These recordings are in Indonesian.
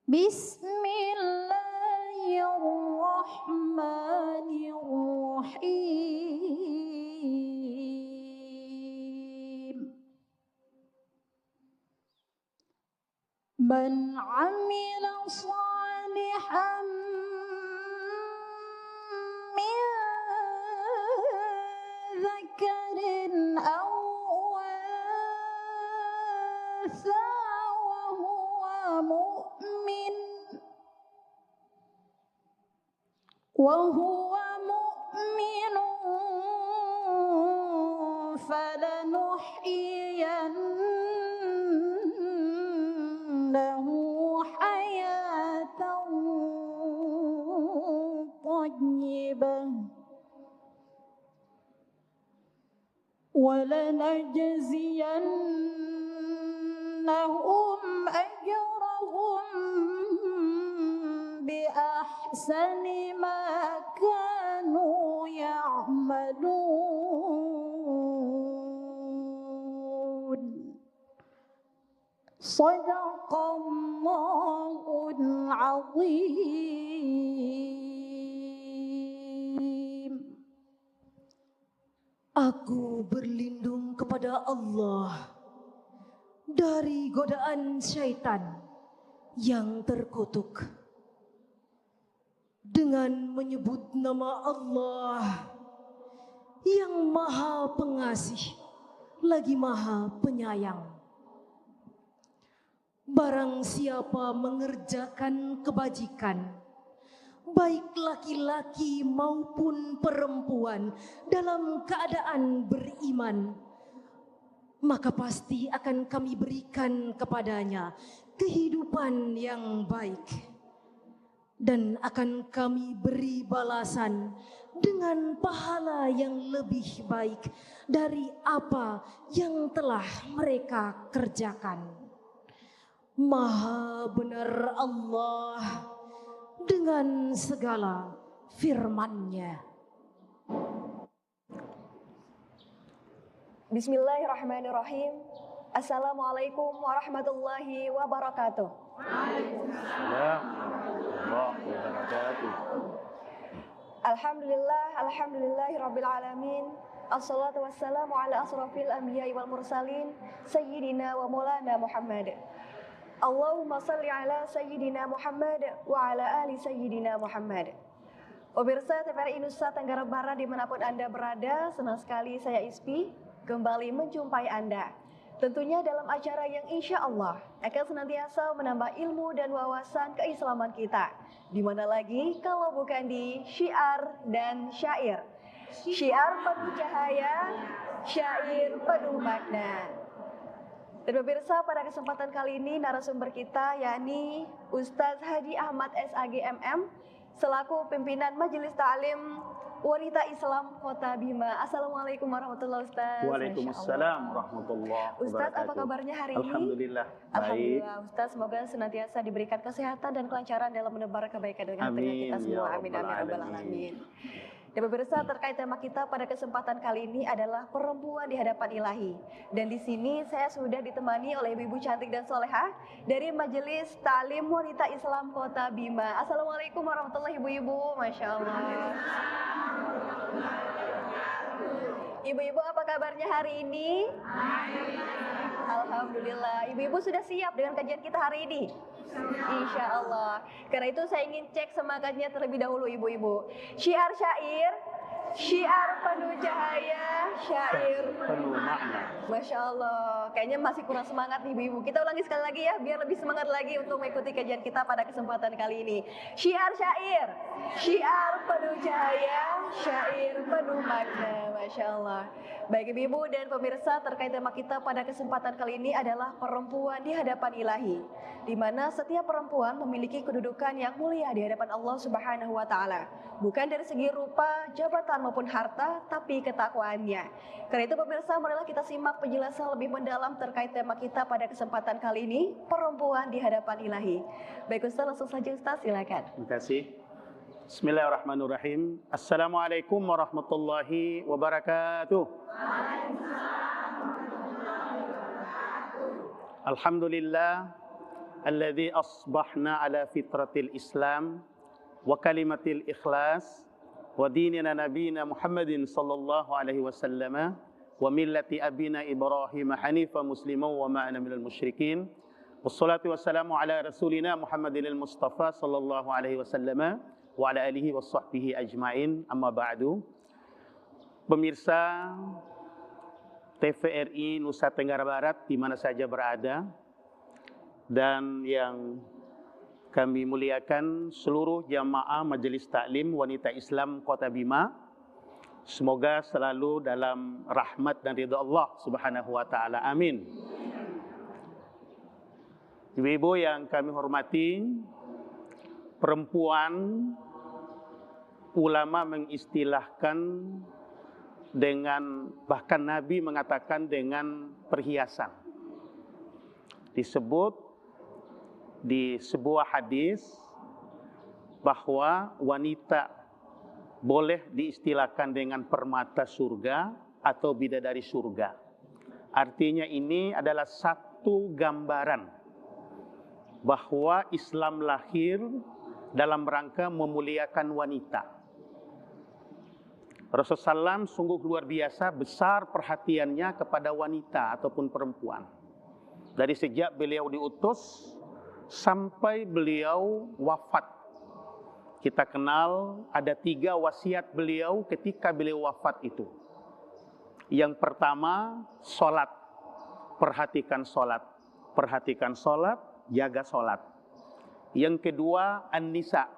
Bismillahirrahmanirrahim. Man 'amila shalihan min dzakarin aw untha wa huwa mu'min falanuhyiyannahu hayatan thayyibah walanajziyannahum ajrahum biahsani ma kanu ya'malun. Shadaqallahul azim. Aku berlindung kepada Allah dari godaan syaitan yang terkutuk dengan menyebut nama Allah yang Maha Pengasih lagi Maha Penyayang. Barang siapa mengerjakan kebajikan, baik laki-laki maupun perempuan dalam keadaan beriman, maka pasti akan kami berikan kepadanya kehidupan yang baik, dan akan kami beri balasan dengan pahala yang lebih baik dari apa yang telah mereka kerjakan. Maha benar Allah dengan segala firman-Nya. Bismillahirrahmanirrahim. Assalamualaikum warahmatullahi wabarakatuh. Waalaikumsalam warahmatullahi wabarakatuh. Alhamdulillahirabbil alamin. Assalatu wassalamu ala asrafil anbiya'i wal mursalin sayyidina wa maulana Muhammad. Allahumma salli ala sayyidina Muhammad wa ala ali sayyidina Muhammad. Pemirsa TVRI Nusa Tenggara Barat dimanapun Anda berada, senang sekali saya Ispi kembali menjumpai Anda. Tentunya dalam acara yang insya Allah akan senantiasa menambah ilmu dan wawasan keislaman kita. Di mana lagi kalau bukan di syiar dan syair. Syiar penuh cahaya, syair penuh makna. Dan pemirsa, pada kesempatan kali ini narasumber kita yakni Ustadz Haji Ahmad SAG MM selaku pimpinan Majelis Ta'lim Wanita Islam Kota Bima. Assalamualaikum warahmatullahi wabarakatuh. Waalaikumsalam warahmatullahi wabarakatuh. Ustadz, apa kabarnya hari ini? Alhamdulillah. Alhamdulillah, Ustadz, semoga senantiasa diberikan kesehatan dan kelancaran dalam menebar kebaikan dengan tengah kita semua. Amin amin rabbal alamin. Dan pemirsa, terkait tema kita pada kesempatan kali ini adalah perempuan di hadapan ilahi. Dan di sini saya sudah ditemani oleh ibu-ibu cantik dan soleha dari Majelis Ta'lim Wanita Islam Kota Bima. Assalamualaikum warahmatullahi wabarakatuh, ibu-ibu. Masya Allah. Ibu-ibu, apa kabarnya hari ini? Alhamdulillah. Ibu-ibu sudah siap dengan kajian kita hari ini? Insya Allah. Karena itu saya ingin cek semangatnya terlebih dahulu, ibu-ibu. Syiar syair, syiar penuh cahaya, syair penuh makna. Masya Allah. Kayaknya masih kurang semangat nih, ibu-ibu. Kita ulangi sekali lagi ya, biar lebih semangat lagi untuk mengikuti kajian kita pada kesempatan kali ini. Syiar syair, syiar penuh cahaya, syair penuh makna. Masya Allah. Baik ibu-ibu dan pemirsa, terkait tema kita pada kesempatan kali ini adalah perempuan di hadapan ilahi, di mana setiap perempuan memiliki kedudukan yang mulia di hadapan Allah Subhanahu wa Ta'ala, bukan dari segi rupa, jabatan maupun harta, tapi ketakwaannya. Karena itu pemirsa, marilah kita simak penjelasan lebih mendalam terkait tema kita pada kesempatan kali ini, perempuan di hadapan ilahi. Baik Ustaz, langsung saja Ustaz, silakan. Terima kasih. Bismillahirrahmanirrahim. Assalamualaikum warahmatullahi wabarakatuh. Alhamdulillah, alladzi asbahna ala fitratil Islam wa kalimatil ikhlas wa dinina nabiyina Muhammadin sallallahu alaihi wasallam wa millati abina Ibrahim hanifa musliman wa ma ana minal musyrikin. Wassalatu wassalamu ala rasulina Muhammadil Mustafa sallallahu alaihi wasallam wa ala alihi wa sahbihi ajma'in. Amma ba'du. Pemirsa TVRI Nusa Tenggara Barat di mana saja berada, dan yang kami muliakan seluruh jamaah Majelis Taklim Wanita Islam Kota Bima, semoga selalu dalam rahmat dan ridha Allah Subhanahu wa taala. Amin. Ibu-ibu yang kami hormati, perempuan ulama mengistilahkan dengan, bahkan Nabi mengatakan dengan perhiasan. Disebut di sebuah hadis bahwa wanita boleh diistilahkan dengan permata surga atau bidadari surga. Artinya ini adalah satu gambaran bahwa Islam lahir dalam rangka memuliakan wanita. Rasulullah SAW sungguh luar biasa besar perhatiannya kepada wanita ataupun perempuan. Dari sejak beliau diutus sampai beliau wafat. Kita kenal ada 3 wasiat beliau ketika beliau wafat itu. Yang pertama, sholat. Perhatikan sholat. Perhatikan sholat, jaga sholat. Yang kedua, an-nisa.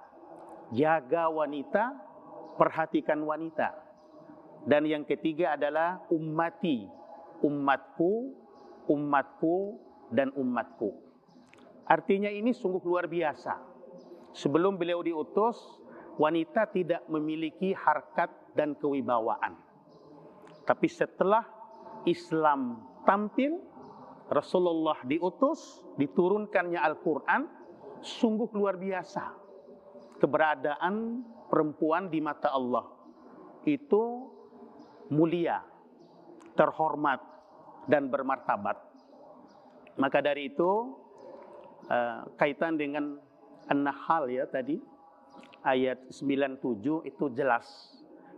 Jaga wanita, perhatikan wanita. Dan yang ketiga adalah ummati. Umatku, umatku, dan umatku. Artinya ini sungguh luar biasa. Sebelum beliau diutus, wanita tidak memiliki harkat dan kewibawaan. Tapi setelah Islam tampil, Rasulullah diutus, diturunkannya Al-Quran, sungguh luar biasa. Keberadaan perempuan di mata Allah itu mulia, terhormat, dan bermartabat. Maka dari itu, kaitan dengan An-Nahl ya tadi, ayat 97 itu jelas.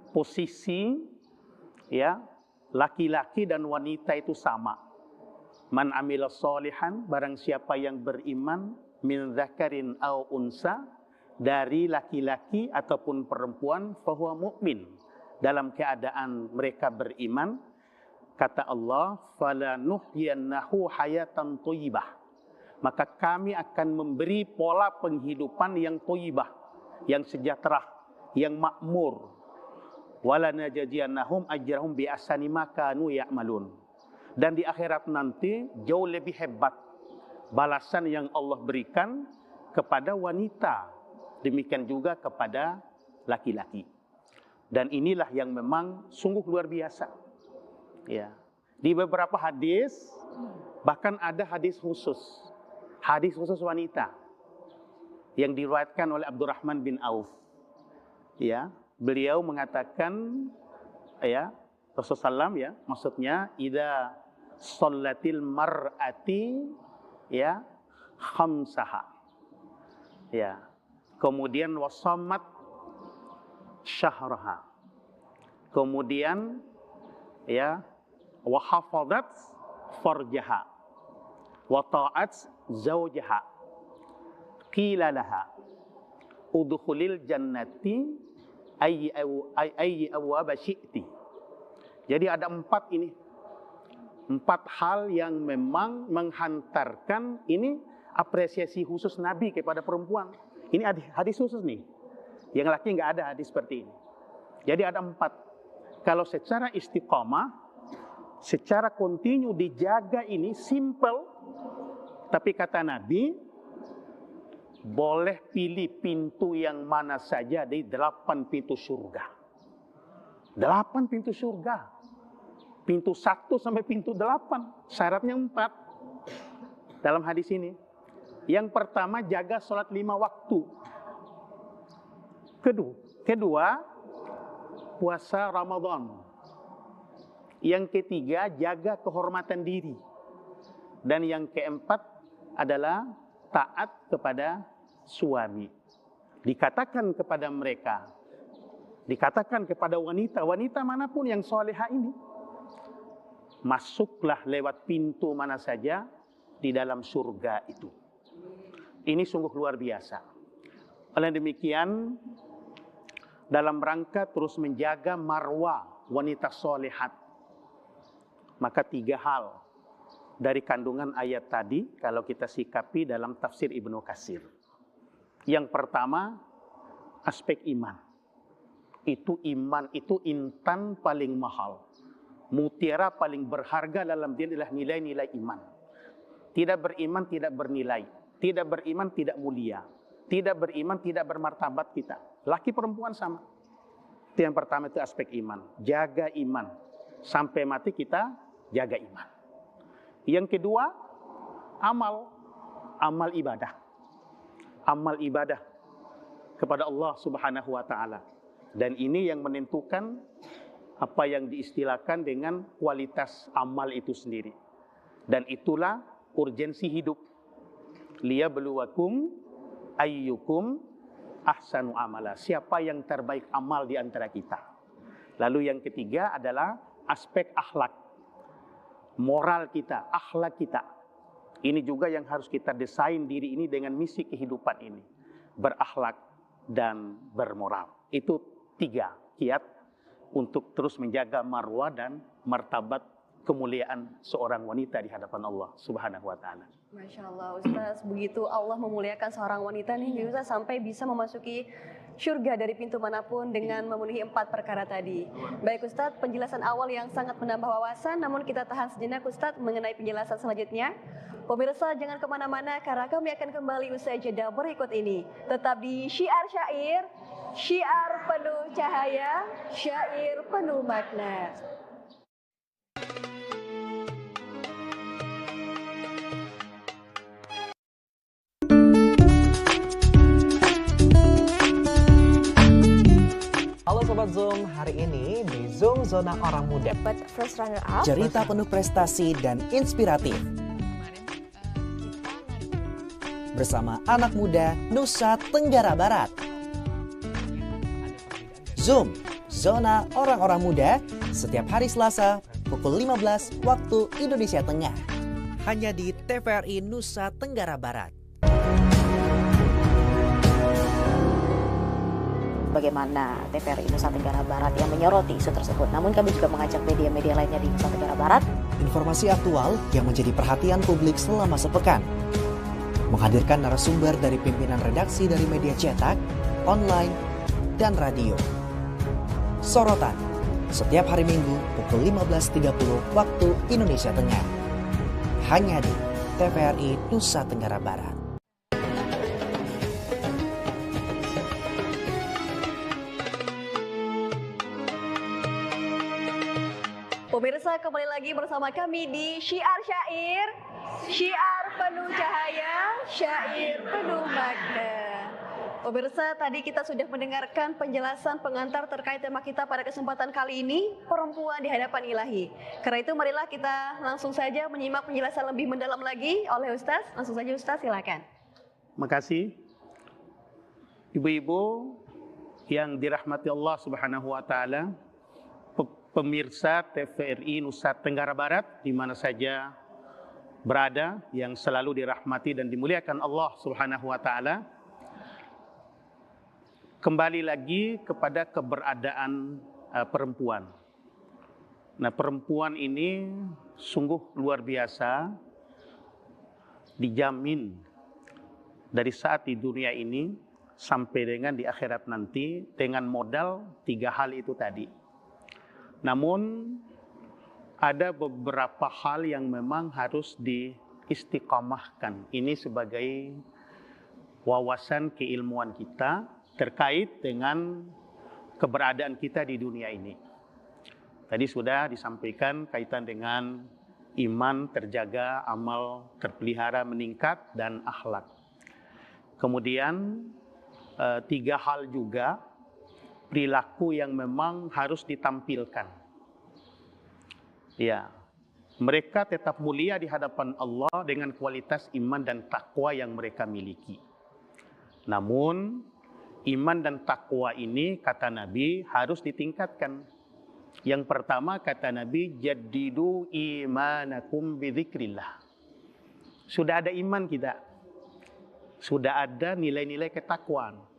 Posisi ya laki-laki dan wanita itu sama. Man amila sholihan, barang siapa yang beriman, min dzakarin au unsa, dari laki-laki ataupun perempuan, fahuwa mu'min, dalam keadaan mereka beriman. Kata Allah, fala nuhyiyannahu hayatan thayyibah, maka kami akan memberi pola penghidupan yang thayyibah, yang sejahtera, yang makmur. Wala najziyannahum ajrahum bi ahsani ma kanu ya'malun, dan di akhirat nanti jauh lebih hebat balasan yang Allah berikan kepada wanita, demikian juga kepada laki-laki. Dan inilah yang memang sungguh luar biasa. Ya. Di beberapa hadis, bahkan ada hadis khusus wanita yang diriwayatkan oleh Abdurrahman bin Auf. Ya, beliau mengatakan, ya, Rasulullah SAW, ya, maksudnya idza shallatil mar'ati ya khamsaha. Ya. Kemudian wasamat syahraha. Kemudian ya wahafadat farjaha wa ta'at zawjaha. Qila laha udkhulil jannati ayyi abwaba syi'ti. Jadi ada 4 ini. 4 hal yang memang menghantarkan ini apresiasi khusus Nabi kepada perempuan. Ini hadis khusus nih. Yang laki nggak ada hadis seperti ini. Jadi ada 4. Kalau secara istiqamah, secara kontinu dijaga ini simple. Tapi kata Nabi, boleh pilih pintu yang mana saja di 8 pintu surga. 8 pintu surga. Pintu 1 sampai pintu 8. Syaratnya 4. Dalam hadis ini. Yang pertama, jaga sholat 5 waktu. Kedua, puasa Ramadan. Yang ketiga, jaga kehormatan diri. Dan yang keempat adalah taat kepada suami. Dikatakan kepada mereka, dikatakan kepada wanita manapun yang soleha ini, masuklah lewat pintu mana saja di dalam surga itu. Ini sungguh luar biasa. Oleh demikian, dalam rangka terus menjaga marwah wanita solehat, maka 3 hal dari kandungan ayat tadi kalau kita sikapi dalam tafsir Ibnu Katsir. Yang pertama, aspek iman. Iman itu intan paling mahal. Mutiara paling berharga dalam diri adalah nilai-nilai iman. Tidak beriman tidak bernilai. Tidak beriman tidak mulia. Tidak beriman tidak bermartabat kita. Laki perempuan sama. Itu yang pertama, itu aspek iman. Jaga iman. Sampai mati kita jaga iman. Yang kedua, amal. Amal ibadah. Amal ibadah kepada Allah Subhanahu wa taala. Dan ini yang menentukan apa yang diistilahkan dengan kualitas amal itu sendiri. Dan itulah urgensi hidup. Liyabluwakum ayyukum ahsanu amala. Siapa yang terbaik amal di antara kita. Lalu yang ketiga adalah aspek akhlak. Moral kita, akhlak kita. Ini juga yang harus kita desain diri ini dengan misi kehidupan ini. Berakhlak dan bermoral. Itu 3 kiat untuk terus menjaga marwah dan martabat kemuliaan seorang wanita di hadapan Allah Subhanahu wa taala. Masya Allah, Ustaz, begitu Allah memuliakan seorang wanita nih, Ustaz, sampai bisa memasuki surga dari pintu manapun dengan memenuhi 4 perkara tadi. Baik Ustaz, penjelasan awal yang sangat menambah wawasan, namun kita tahan sejenak Ustaz mengenai penjelasan selanjutnya. Pemirsa jangan kemana-mana karena kami akan kembali usai jeda berikut ini. Tetap di Syiar Syair, syiar penuh cahaya, syair penuh makna. Halo Sobat Zoom, hari ini di Zoom Zona Orang Muda. Dapat first runner up. Cerita penuh prestasi dan inspiratif. Bersama anak muda Nusa Tenggara Barat. Zoom, Zona Orang-Orang Muda, setiap hari Selasa pukul 15 waktu Indonesia Tengah. Hanya di TVRI Nusa Tenggara Barat. Bagaimana TVRI Nusa Tenggara Barat yang menyoroti isu tersebut. Namun kami juga mengajak media-media lainnya di Nusa Tenggara Barat. Informasi aktual yang menjadi perhatian publik selama sepekan. Menghadirkan narasumber dari pimpinan redaksi dari media cetak, online, dan radio. Sorotan, setiap hari Minggu pukul 15.30 waktu Indonesia Tengah. Hanya di TVRI Nusa Tenggara Barat. Pemirsa, kembali lagi bersama kami di Syiar Syair, syiar penuh cahaya, syair penuh makna. Pemirsa, tadi kita sudah mendengarkan penjelasan pengantar terkait tema kita pada kesempatan kali ini, perempuan di hadapan ilahi. Karena itu marilah kita langsung saja menyimak penjelasan lebih mendalam lagi oleh Ustaz. Langsung saja Ustaz, silakan. Makasih. Ibu-ibu yang dirahmati Allah Subhanahu wa taala, pemirsa TVRI Nusa Tenggara Barat di mana saja berada yang selalu dirahmati dan dimuliakan Allah Subhanahu wa taala. Kembali lagi kepada keberadaan perempuan. Nah, perempuan ini sungguh luar biasa, dijamin dari saat di dunia ini sampai dengan di akhirat nanti dengan modal 3 hal itu tadi. Namun ada beberapa hal yang memang harus diistiqamahkan. Ini sebagai wawasan keilmuan kita terkait dengan keberadaan kita di dunia ini. Tadi sudah disampaikan kaitan dengan iman terjaga, amal terpelihara, meningkat, dan akhlak. Kemudian 3 hal juga perilaku yang memang harus ditampilkan. Ya, mereka tetap mulia di hadapan Allah dengan kualitas iman dan takwa yang mereka miliki. Namun, iman dan takwa ini, kata Nabi, harus ditingkatkan. Yang pertama, kata Nabi, jaddidu imanakum bidzikrillah. Sudah ada iman kita, sudah ada nilai-nilai ketakwaan.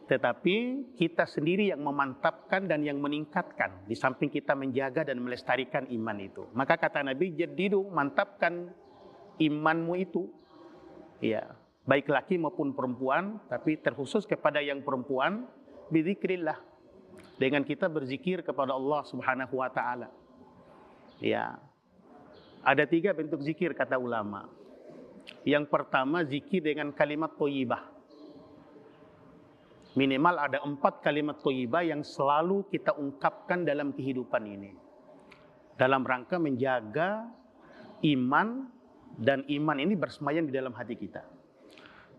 Tetapi kita sendiri yang memantapkan dan yang meningkatkan. Di samping kita menjaga dan melestarikan iman itu. Maka kata Nabi, jadidu, mantapkan imanmu itu. Ya, baik laki maupun perempuan, tapi terkhusus kepada yang perempuan, bidzikrillah. Dengan kita berzikir kepada Allah Subhanahu wa Ta'ala. Ya, ada 3 bentuk zikir kata ulama. Yang pertama, zikir dengan kalimat thayyibah. Minimal ada 4 kalimat thayyibah yang selalu kita ungkapkan dalam kehidupan ini. Dalam rangka menjaga iman, dan iman ini bersemayam di dalam hati kita.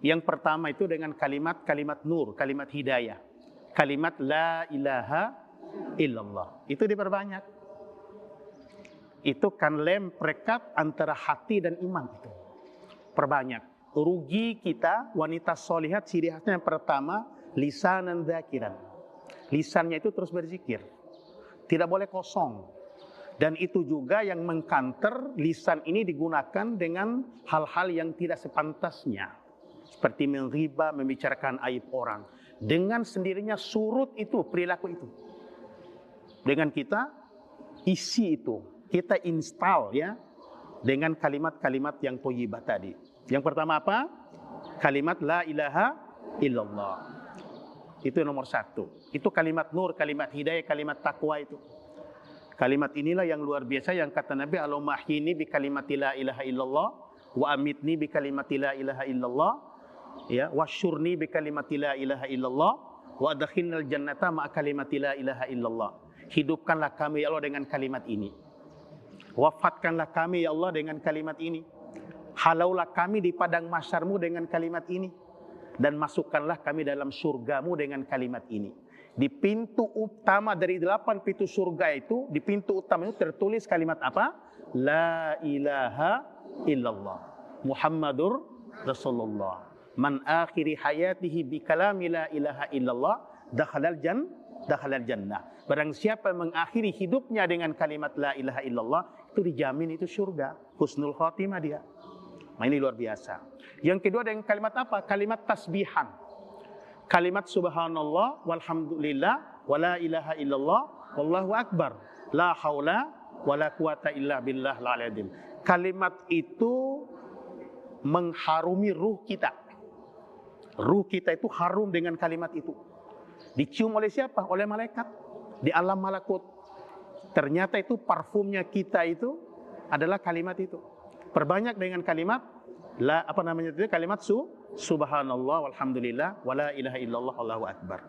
Yang pertama itu dengan kalimat-kalimat nur, kalimat hidayah. Kalimat la ilaha illallah. Itu diperbanyak. Itu kan lem perekat antara hati dan iman itu. Perbanyak. Rugi kita, wanita solihat, ciri khasnya yang pertama, lisanan dzakiran. Lisannya itu terus berzikir. Tidak boleh kosong. Dan itu juga yang mengkanter lisan ini digunakan dengan hal-hal yang tidak sepantasnya. Seperti mengriba, membicarakan aib orang. Dengan sendirinya surut itu, perilaku itu. Dengan kita isi itu. Kita install ya. Dengan kalimat-kalimat yang thayyibah tadi. Yang pertama apa? Kalimat la ilaha illallah. Itu nomor 1. Itu kalimat nur, kalimat hidayah, kalimat takwa itu. Kalimat inilah yang luar biasa yang kata Nabi, Allahumma ahyini bi kalimati la ilaha illallah wa amitni bi kalimati la ilaha illallah ya wasyurni bi kalimati la ilaha illallah wa adkhilnal jannata ma kalimati la ilaha illallah. Hidupkanlah kami ya Allah dengan kalimat ini. Wafatkanlah kami ya Allah dengan kalimat ini. Halaulah kami di padang mahsyar-Mu dengan kalimat ini. Dan masukkanlah kami dalam surga-Mu dengan kalimat ini. Di pintu utama dari 8 pintu surga itu, di pintu utama itu tertulis kalimat apa? La ilaha illallah. Muhammadur Rasulullah. Man akhiri hayatihi bi kalami la ilaha illallah dakhalal jannah. Barang siapa yang mengakhiri hidupnya dengan kalimat la ilaha illallah, itu dijamin itu surga. Husnul khatimah dia. Nah, ini luar biasa. Yang kedua dengan kalimat apa? Kalimat tasbihan. Kalimat subhanallah walhamdulillah wala ilaha illallah wallahu akbar. La haula wala quwata illa billah al-aliyyil. Kalimat itu mengharumi ruh kita. Ruh kita itu harum dengan kalimat itu. Dicium oleh siapa? Oleh malaikat. Di alam malakut. Ternyata itu parfumnya kita itu adalah kalimat itu. Perbanyak dengan kalimat kalimat subhanallah walhamdulillah wala ilaha illallah wallahu akbar.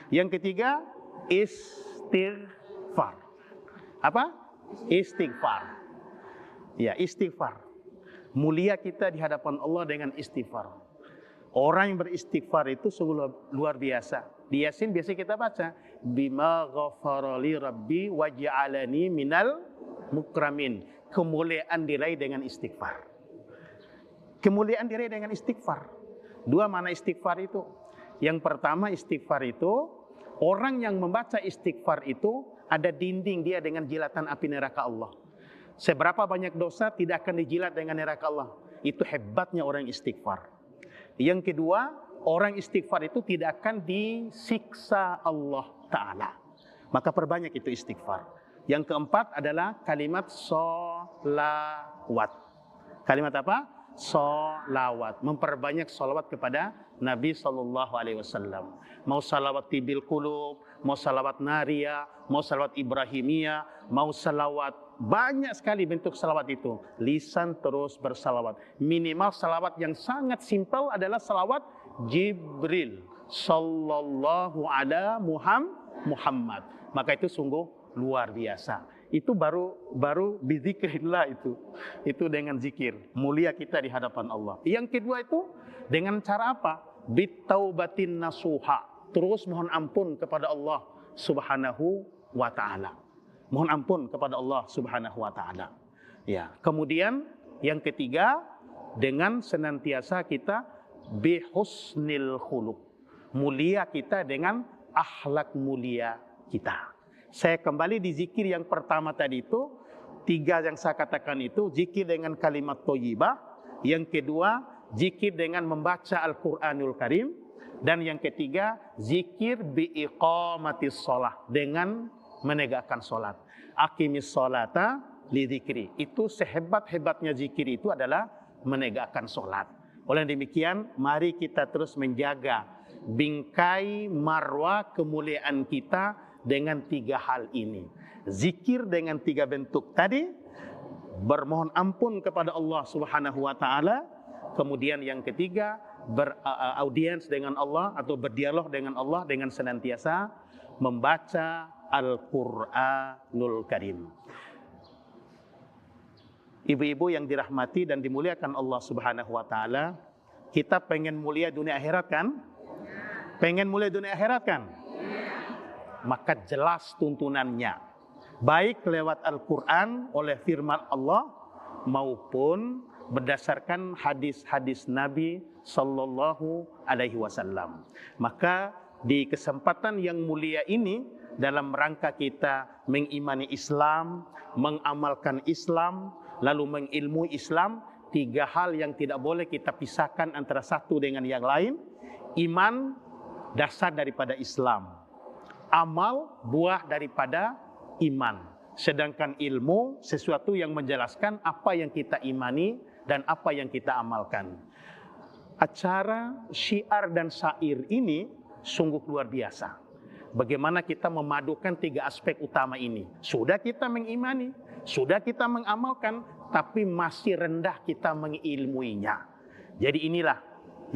Yang ketiga, istighfar. Apa? Istighfar. Ya, istighfar. Mulia kita di hadapan Allah dengan istighfar. Orang yang beristighfar itu sungguh luar biasa. Di Yasin biasa kita baca, bima ghafarali rabbi waj'alani minal mukramin. Kemuliaan diraih dengan istighfar. Kemuliaan diraih dengan istighfar. 2 mana istighfar itu? Yang pertama, istighfar itu orang yang membaca istighfar itu ada dinding dia dengan jilatan api neraka Allah. Seberapa banyak dosa tidak akan dijilat dengan neraka Allah. Itu hebatnya orang istighfar. Yang kedua, orang istighfar itu tidak akan disiksa Allah Ta'ala. Maka perbanyak itu istighfar. Yang keempat adalah kalimat sholawat. Kalimat apa? Sholawat. Memperbanyak sholawat kepada Nabi SAW. Mau sholawat tibil qulub, mau sholawat nariyah, mau sholawat ibrahimiyah, mau sholawat. Banyak sekali bentuk sholawat itu. Lisan terus bersalawat. Minimal sholawat yang sangat simpel adalah sholawat Jibril sallallahu ala Muhammad. Maka itu sungguh luar biasa. Itu baru bizikrillah itu. Itu dengan zikir. Mulia kita di hadapan Allah. Yang kedua itu dengan cara apa? Bitaubatin nasuha. Terus mohon ampun kepada Allah Subhanahu wa ta'ala. Mohon ampun kepada Allah Subhanahu wa ta'ala. Ya, kemudian yang ketiga, dengan senantiasa kita bihusnil khuluq. Mulia kita dengan akhlak mulia kita. Saya kembali di zikir yang pertama tadi itu, 3 yang saya katakan itu, zikir dengan kalimat thayyibah, yang kedua zikir dengan membaca Al-Qur'anul Karim, dan yang ketiga zikir biiqamatis shalah, dengan menegakkan salat. Aqimis sholata li dzikri. Itu sehebat-hebatnya zikir itu adalah menegakkan salat. Oleh demikian, mari kita terus menjaga bingkai marwah kemuliaan kita dengan 3 hal ini. Zikir dengan 3 bentuk tadi, bermohon ampun kepada Allah Subhanahu wa taala, kemudian yang ketiga beraudiens dengan Allah atau berdialog dengan Allah dengan senantiasa membaca Al-Qur'anul Karim. Ibu-ibu yang dirahmati dan dimuliakan Allah Subhanahu wa taala, kita pengen mulia dunia akhirat kan? Pengen mulia dunia akhirat kan? Maka jelas tuntunannya, baik lewat Al-Qur'an oleh firman Allah maupun berdasarkan hadis-hadis Nabi sallallahu alaihi wasallam. Maka di kesempatan yang mulia ini, dalam rangka kita mengimani Islam, mengamalkan Islam, lalu mengilmui Islam, 3 hal yang tidak boleh kita pisahkan antara satu dengan yang lain. Iman, dasar daripada Islam. Amal, buah daripada iman. Sedangkan ilmu, sesuatu yang menjelaskan apa yang kita imani dan apa yang kita amalkan. Acara syiar dan syair ini sungguh luar biasa. Bagaimana kita memadukan 3 aspek utama ini. Sudah kita mengimani, sudah kita mengamalkan, tapi masih rendah kita mengilmuinya. Jadi inilah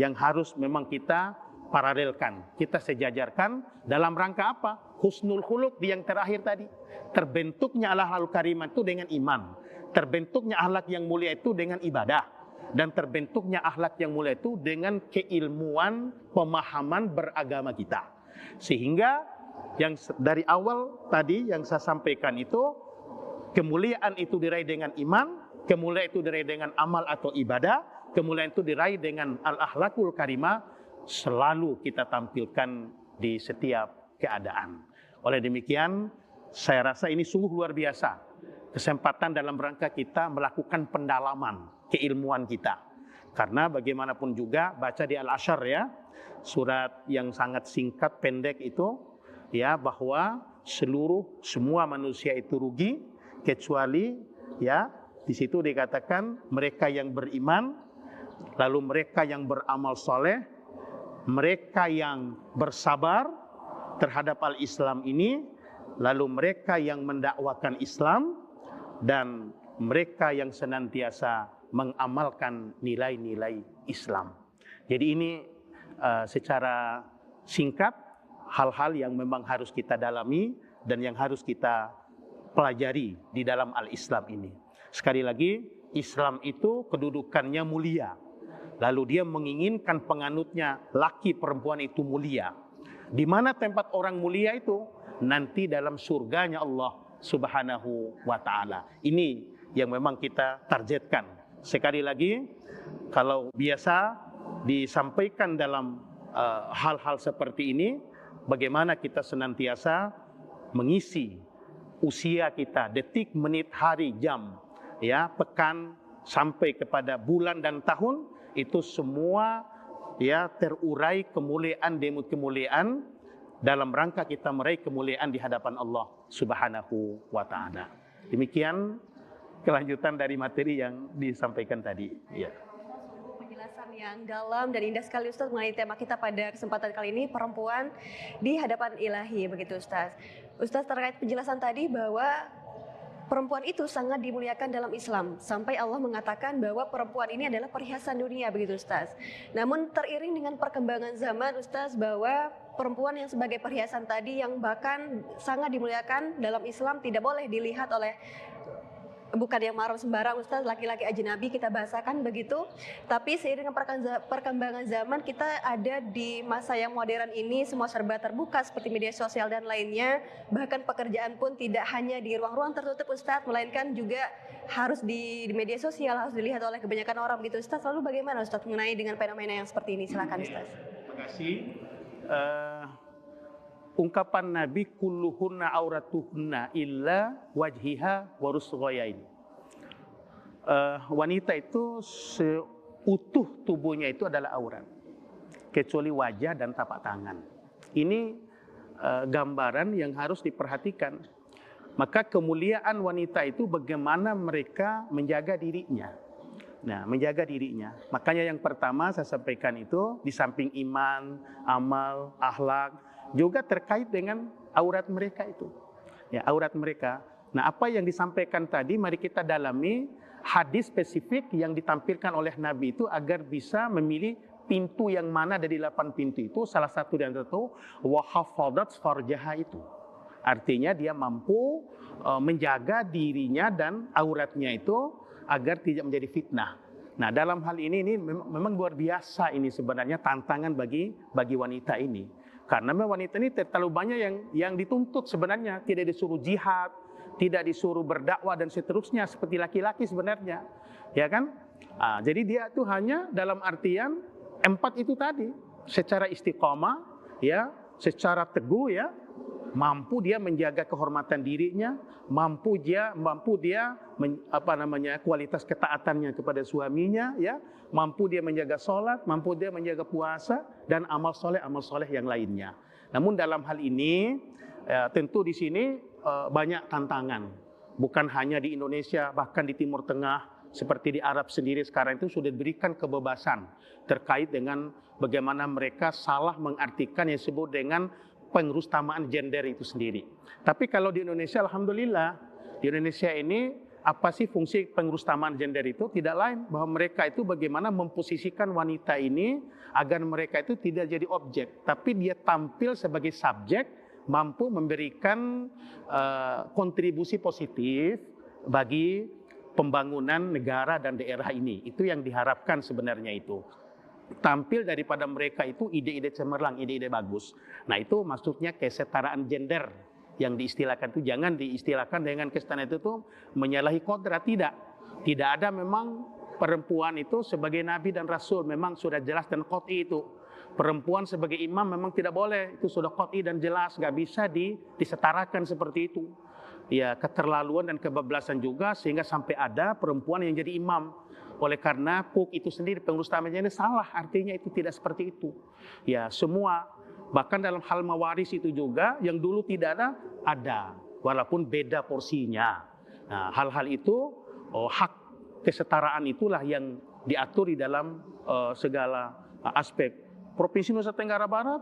yang harus memang kita paralelkan, kita sejajarkan dalam rangka apa? Husnul khuluq di yang terakhir tadi. Terbentuknya akhlakul karimah itu dengan iman. Terbentuknya akhlak yang mulia itu dengan ibadah. Dan terbentuknya akhlak yang mulia itu dengan keilmuan, pemahaman beragama kita. Sehingga yang dari awal tadi yang saya sampaikan itu, kemuliaan itu diraih dengan iman, kemuliaan itu diraih dengan amal atau ibadah, kemuliaan itu diraih dengan al-akhlakul karimah, selalu kita tampilkan di setiap keadaan. Oleh demikian, saya rasa ini sungguh luar biasa. Kesempatan dalam rangka kita melakukan pendalaman keilmuan kita. Karena bagaimanapun juga, baca di Al-Asyar ya, surat yang sangat singkat, pendek itu, ya, bahwa semua manusia itu rugi, kecuali ya, di situ dikatakan mereka yang beriman, lalu mereka yang beramal soleh, mereka yang bersabar terhadap al-Islam ini, lalu mereka yang mendakwakan Islam, dan mereka yang senantiasa mengamalkan nilai-nilai Islam. Jadi ini secara singkat hal-hal yang memang harus kita dalami dan yang harus kita pelajari di dalam al-Islam ini. Sekali lagi, Islam itu kedudukannya mulia. Lalu dia menginginkan penganutnya laki perempuan itu mulia. Di mana tempat orang mulia itu? Nanti dalam surganya Allah Subhanahu wa ta'ala. Ini yang memang kita targetkan. Sekali lagi, kalau biasa disampaikan dalam hal-hal seperti ini, bagaimana kita senantiasa mengisi usia kita, detik, menit, hari, jam, ya, pekan, sampai kepada bulan dan tahun, itu semua ya terurai kemuliaan demi kemuliaan dalam rangka kita meraih kemuliaan di hadapan Allah Subhanahu wa ta'ala. Demikian kelanjutan dari materi yang disampaikan tadi. Ya. Penjelasan yang dalam dan indah sekali Ustaz mengenai tema kita pada kesempatan kali ini, perempuan di hadapan ilahi, begitu Ustaz. Ustaz, terkait penjelasan tadi bahwa perempuan itu sangat dimuliakan dalam Islam, sampai Allah mengatakan bahwa perempuan ini adalah perhiasan dunia, begitu Ustaz. Namun teriring dengan perkembangan zaman Ustaz, bahwa perempuan yang sebagai perhiasan tadi yang bahkan sangat dimuliakan dalam Islam tidak boleh dilihat oleh bukan yang mahram sembarang Ustaz, laki-laki ajnabi kita bahasakan begitu. Tapi seiring dengan perkembangan zaman, kita ada di masa yang modern ini, semua serba terbuka seperti media sosial dan lainnya. Bahkan pekerjaan pun tidak hanya di ruang-ruang tertutup Ustaz, melainkan juga harus di media sosial, harus dilihat oleh kebanyakan orang gitu Ustaz. Lalu bagaimana Ustaz mengenai dengan fenomena yang seperti ini? Silakan Ustaz. Terima kasih. Ungkapan Nabi kulluhunna auratuhunna illa wajhiha wa rusghayain. Wanita itu seutuh tubuhnya itu adalah aurat, kecuali wajah dan tapak tangan. Ini gambaran yang harus diperhatikan. Maka kemuliaan wanita itu bagaimana mereka menjaga dirinya. Nah, menjaga dirinya. Makanya yang pertama saya sampaikan itu di samping iman, amal, akhlak, juga terkait dengan aurat mereka itu. Ya, aurat mereka. Nah, apa yang disampaikan tadi mari kita dalami hadis spesifik yang ditampilkan oleh Nabi itu agar bisa memilih pintu yang mana dari 8 pintu itu. Salah satu yang itu wa hafadat farjaha itu. Artinya dia mampu menjaga dirinya dan auratnya itu agar tidak menjadi fitnah. Nah, dalam hal ini memang luar biasa ini sebenarnya tantangan bagi wanita ini. Karena wanita ini terlalu banyak yang dituntut sebenarnya, tidak disuruh jihad, tidak disuruh berdakwah dan seterusnya seperti laki-laki sebenarnya. Ya kan? Jadi dia itu hanya dalam artian 4 itu tadi, secara istiqomah ya, secara teguh ya, mampu dia menjaga kehormatan dirinya, mampu dia kualitas ketaatannya kepada suaminya ya, mampu dia menjaga sholat, mampu dia menjaga puasa dan amal soleh yang lainnya. Namun dalam hal ini tentu di sini banyak tantangan, bukan hanya di Indonesia, bahkan di Timur Tengah seperti di Arab sendiri sekarang itu sudah diberikan kebebasan terkait dengan bagaimana mereka salah mengartikan yang disebut dengan pengustamaan gender itu sendiri. Tapi kalau di Indonesia, alhamdulillah, di Indonesia ini apa sih fungsi pengustamaan gender itu? Tidak lain bahwa mereka itu bagaimana memposisikan wanita ini agar mereka itu tidak jadi objek, tapi dia tampil sebagai subjek, mampu memberikan kontribusi positif bagi pembangunan negara dan daerah ini. Itu yang diharapkan sebenarnya itu. Tampil daripada mereka itu ide-ide cemerlang, ide-ide bagus. Nah, itu maksudnya kesetaraan gender yang diistilahkan itu. Jangan diistilahkan dengan kesetaraan itu tuh menyalahi kodrat, tidak. Tidak ada memang perempuan itu sebagai nabi dan rasul, memang sudah jelas dan qot'i itu. Perempuan sebagai imam memang tidak boleh, itu sudah qot'i dan jelas, nggak bisa disetarakan seperti itu. Ya, keterlaluan dan kebablasan juga sehingga sampai ada perempuan yang jadi imam. Oleh karena PUK itu sendiri pengustamaan ini salah, artinya itu tidak seperti itu. Ya, semua bahkan dalam hal mewaris itu juga yang dulu tidak ada, walaupun beda porsinya. Nah, hal-hal itu hak kesetaraan itulah yang diatur di dalam segala aspek. Provinsi Nusa Tenggara Barat,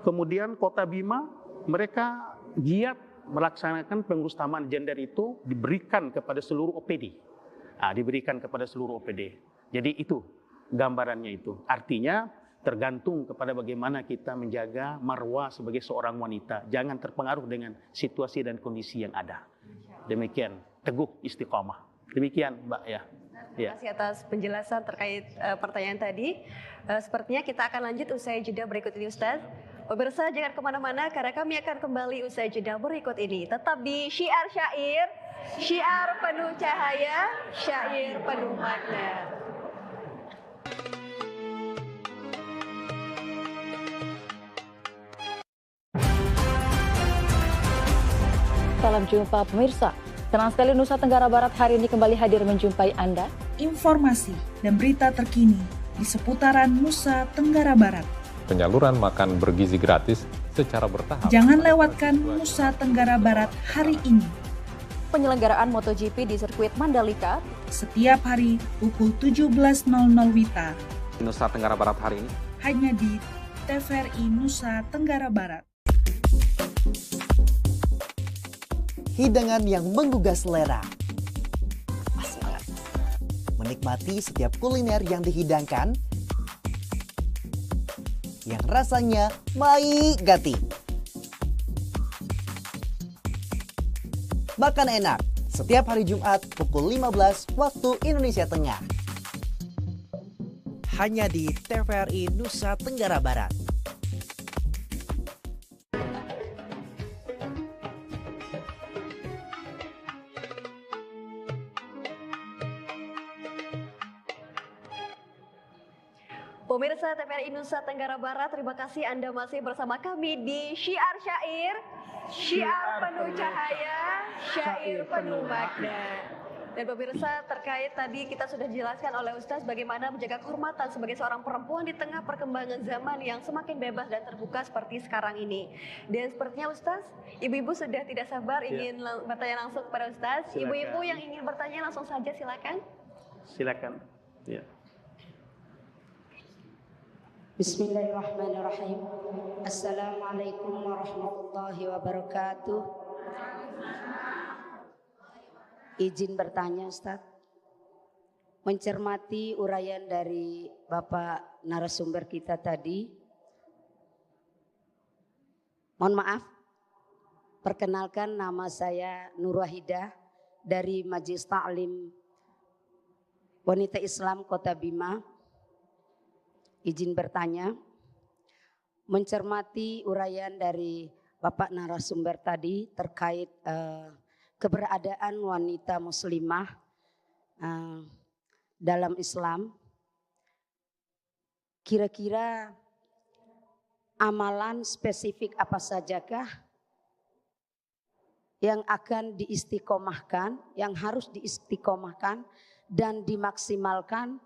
kemudian Kota Bima, mereka giat melaksanakan pengustamaan gender itu diberikan kepada seluruh OPD. Diberikan kepada seluruh OPD. Jadi itu gambarannya itu. Artinya tergantung kepada bagaimana kita menjaga marwah sebagai seorang wanita. Jangan terpengaruh dengan situasi dan kondisi yang ada. Demikian, teguh istiqomah. Demikian Mbak ya. Terima kasih atas penjelasan terkait pertanyaan tadi. Sepertinya kita akan lanjut usai jeda berikut ini Ustaz. Pemirsa jangan kemana-mana karena kami akan kembali usai jeda berikut ini. Tetap di Syiar Syair, syiar penuh cahaya, syair penuh makna. Salam jumpa pemirsa. Transteli Nusa Tenggara Barat hari ini kembali hadir menjumpai Anda. Informasi dan berita terkini di seputaran Nusa Tenggara Barat. Penyaluran makan bergizi gratis secara bertahap. Jangan lewatkan Nusa Tenggara Barat hari ini. Penyelenggaraan MotoGP di sirkuit Mandalika. Setiap hari pukul 17.00 WITA. Nusa Tenggara Barat hari ini. Hanya di TVRI Nusa Tenggara Barat. Hidangan yang menggugah selera. Pas banget. Menikmati setiap kuliner yang dihidangkan, yang rasanya maigati. Makan enak setiap hari Jumat pukul 15 waktu Indonesia Tengah. Hanya di TVRI Nusa Tenggara Barat. Pemirsa TVRI Nusa Tenggara Barat, terima kasih Anda masih bersama kami di Syiar Syair, Syiar penuh cahaya, Syair penuh makna. Dan pemirsa, terkait tadi kita sudah jelaskan oleh Ustaz bagaimana menjaga kehormatan sebagai seorang perempuan di tengah perkembangan zaman yang semakin bebas dan terbuka seperti sekarang ini. Dan sepertinya Ustaz, ibu-ibu sudah tidak sabar ingin bertanya langsung kepada Ustaz. Ibu-ibu yang ingin bertanya langsung saja silakan. Silakan. Ya. Bismillahirrahmanirrahim. Assalamualaikum warahmatullahi wabarakatuh. Izin bertanya Ustaz. Mencermati uraian dari Bapak narasumber kita tadi. Mohon maaf. Perkenalkan, nama saya Nur Wahidah dari Majelis Ta'lim Wanita Islam Kota Bima. Izin bertanya, mencermati uraian dari Bapak narasumber tadi terkait keberadaan wanita muslimah dalam Islam. Kira-kira amalan spesifik apa sajakah yang akan diistiqomahkan, yang harus diistiqomahkan dan dimaksimalkan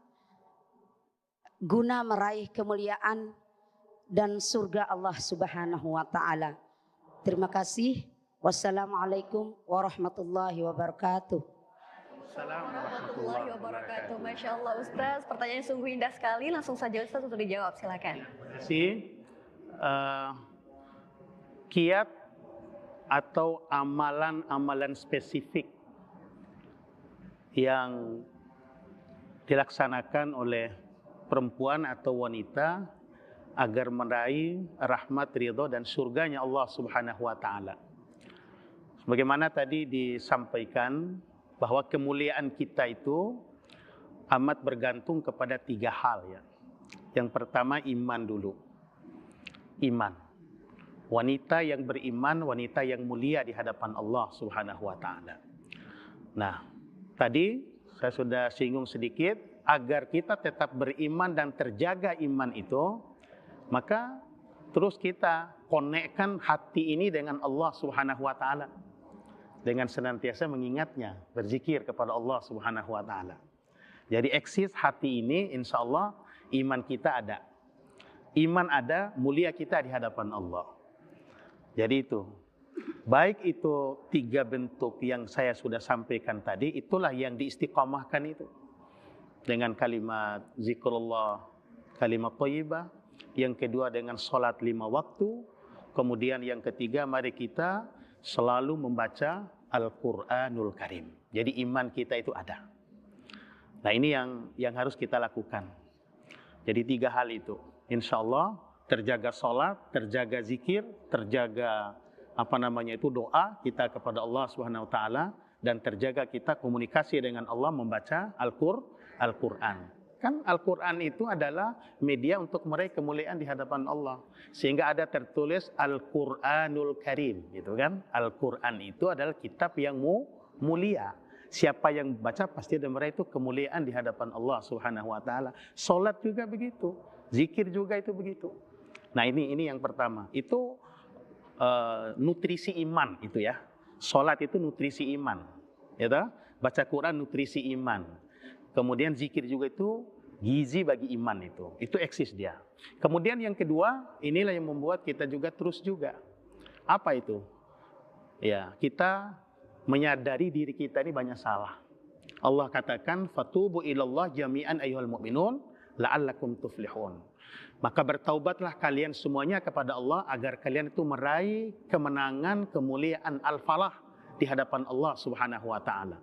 guna meraih kemuliaan dan surga Allah Subhanahu wa taala. Terima kasih. Wassalamualaikum warahmatullahi wabarakatuh. Assalamualaikum warahmatullahi wabarakatuh. Masya Allah Ustaz, pertanyaan sungguh indah sekali. Langsung saja Ustaz untuk dijawab, silakan. Terima kasih. Kiat atau amalan-amalan spesifik yang dilaksanakan oleh perempuan atau wanita agar meraih rahmat, ridho dan surganya Allah Subhanahu wa taala. Sebagaimana tadi disampaikan bahwa kemuliaan kita itu amat bergantung kepada 3 hal ya. Yang pertama iman dulu. Iman. Wanita yang beriman, wanita yang mulia di hadapan Allah Subhanahu wa taala. Nah, tadi saya sudah singgung sedikit, agar kita tetap beriman dan terjaga iman itu, maka terus kita konekkan hati ini dengan Allah Subhanahu wa taala. Dengan senantiasa mengingatnya, berzikir kepada Allah Subhanahu wa taala. Jadi eksis hati ini, insya Allah iman kita ada. Iman ada, mulia kita di hadapan Allah. Jadi itu. Baik itu 3 bentuk yang saya sudah sampaikan tadi, itulah yang diistiqomahkan itu. Dengan kalimat zikrullah, kalimat thayyibah. Yang kedua dengan salat 5 waktu. Kemudian yang ketiga, mari kita selalu membaca Al-Quranul Karim. Jadi iman kita itu ada. Nah ini yang harus kita lakukan. Jadi 3 hal itu. Insya Allah terjaga salat, terjaga zikir, terjaga doa kita kepada Allah Subhanahu wa taala, dan terjaga kita komunikasi dengan Allah membaca Al-Quran. Kan Al-Quran itu adalah media untuk meraih kemuliaan di hadapan Allah. Sehingga ada tertulis Al-Quranul Karim, gitu kan? Al-Quran itu adalah kitab yang mulia. Siapa yang baca pasti ada meraih itu kemuliaan di hadapan Allah Subhanahu wa taala. Salat juga begitu, zikir juga itu begitu. Nah, ini yang pertama. Itu nutrisi iman itu ya. Salat itu nutrisi iman. Ya toh? Baca Quran nutrisi iman. Kemudian zikir juga itu gizi bagi iman itu. Itu eksis dia. Kemudian yang kedua, inilah yang membuat kita juga terus juga. Apa itu? Ya, kita menyadari diri kita ini banyak salah. Allah katakan, "Fatubu ilallah jami'an ayyuhal mu'minun la'allakum tuflihun." Maka bertaubatlah kalian semuanya kepada Allah agar kalian itu meraih kemenangan, kemuliaan, al-falah di hadapan Allah Subhanahu wa taala.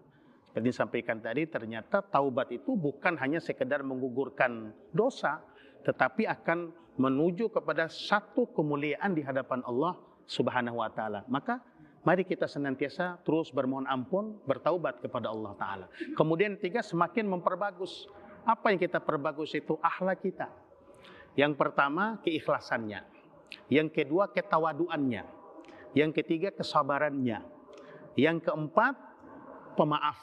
Jadi disampaikan tadi, ternyata taubat itu bukan hanya sekedar menggugurkan dosa, tetapi akan menuju kepada satu kemuliaan di hadapan Allah Subhanahu wa taala. Maka Mari kita senantiasa terus bermohon ampun, bertaubat kepada Allah Ta'ala. Kemudian tiga, semakin memperbagus. Apa yang kita perbagus itu? Akhlak kita. Yang pertama, keikhlasannya. Yang kedua, ketawaduannya. Yang ketiga, kesabarannya. Yang keempat, pemaaf.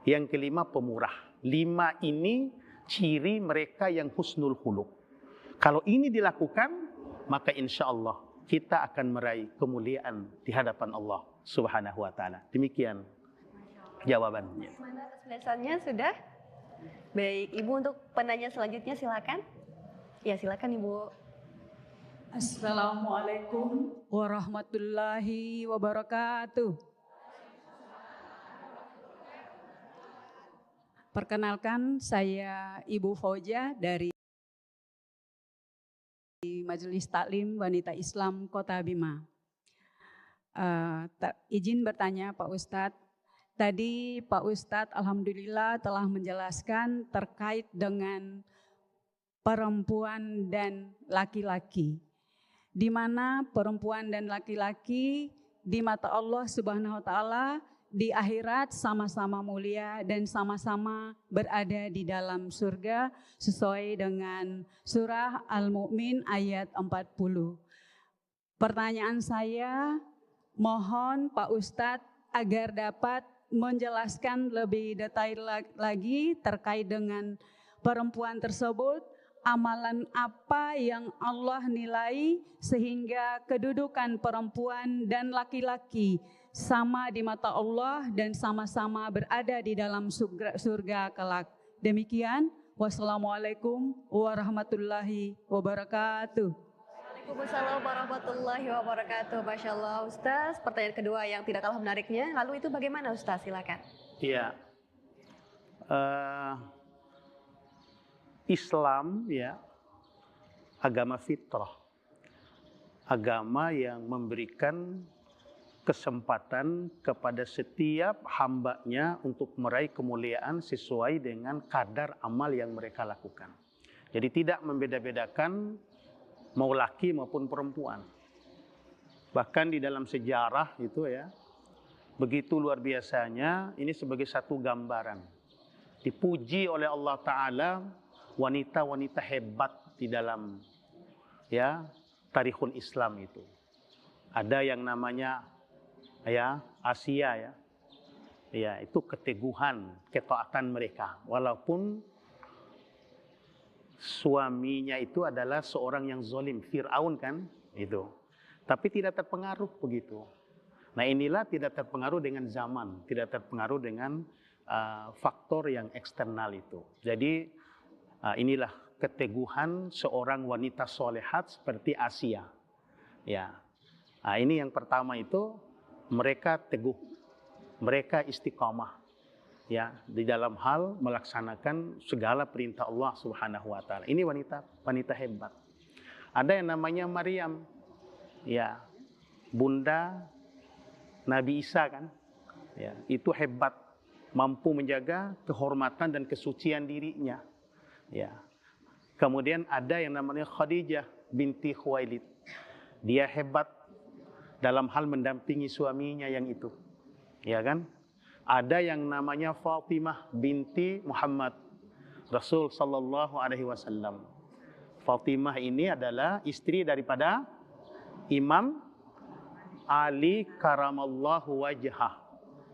Yang kelima, pemurah. 5 ini ciri mereka yang husnul khuluq. Kalau ini dilakukan, maka insya Allah kita akan meraih kemuliaan di hadapan Allah Subhanahu wa Ta'ala. Demikian jawabannya. Atas penjelasannya sudah. Baik, Ibu, untuk penanya selanjutnya silakan. Ya, silakan Ibu. Assalamualaikum warahmatullahi wabarakatuh. Perkenalkan, saya Ibu Fauja dari Majelis Taklim Wanita Islam Kota Bima. Izin bertanya Pak Ustadz, tadi Pak Ustadz alhamdulillah telah menjelaskan terkait dengan perempuan dan laki-laki. Di mana perempuan dan laki-laki di mata Allah Subhanahu wa Ta'ala di akhirat sama-sama mulia dan sama-sama berada di dalam surga sesuai dengan surah Al-Mu'min ayat 40. Pertanyaan saya, mohon Pak Ustadz agar dapat menjelaskan lebih detail lagi terkait dengan perempuan tersebut, amalan apa yang Allah nilai sehingga kedudukan perempuan dan laki-laki sama di mata Allah dan sama-sama berada di dalam surga kelak. Demikian, wassalamualaikum warahmatullahi wabarakatuh. Waalaikumsalam warahmatullahi wabarakatuh. Masya Allah Ustaz, pertanyaan kedua yang tidak kalah menariknya. Lalu itu bagaimana Ustaz? Silakan. Iya. Islam ya, agama fitrah. Agama yang memberikan kesempatan kepada setiap hambanya untuk meraih kemuliaan sesuai dengan kadar amal yang mereka lakukan. Jadi tidak membeda-bedakan mau laki maupun perempuan. Bahkan di dalam sejarah itu ya, begitu luar biasanya, ini sebagai satu gambaran. Dipuji oleh Allah Ta'ala wanita-wanita hebat di dalam ya tarikhul Islam itu. Ada yang namanya ya Asia ya. Ya, itu keteguhan, ketaatan mereka. Walaupun suaminya itu adalah seorang yang zalim, Fir'aun kan, itu. Tapi tidak terpengaruh begitu. Nah, inilah tidak terpengaruh dengan zaman, tidak terpengaruh dengan faktor yang eksternal itu. Jadi inilah keteguhan seorang wanita solehat seperti Asia. Ya. Nah, ini yang pertama itu mereka teguh, mereka istiqamah ya di dalam hal melaksanakan segala perintah Allah Subhanahu wa Ta'ala. Ini wanita hebat. Ada yang namanya Maryam, ya, bunda Nabi Isa kan, ya, itu hebat, mampu menjaga kehormatan dan kesucian dirinya. Ya. Kemudian ada yang namanya Khadijah binti Khuwailid. Dia hebat dalam hal mendampingi suaminya yang itu. Ya kan? Ada yang namanya Fatimah binti Muhammad Rasul sallallahu alaihi wasallam. Fatimah ini adalah istri daripada Imam Ali karamallahu wajhah.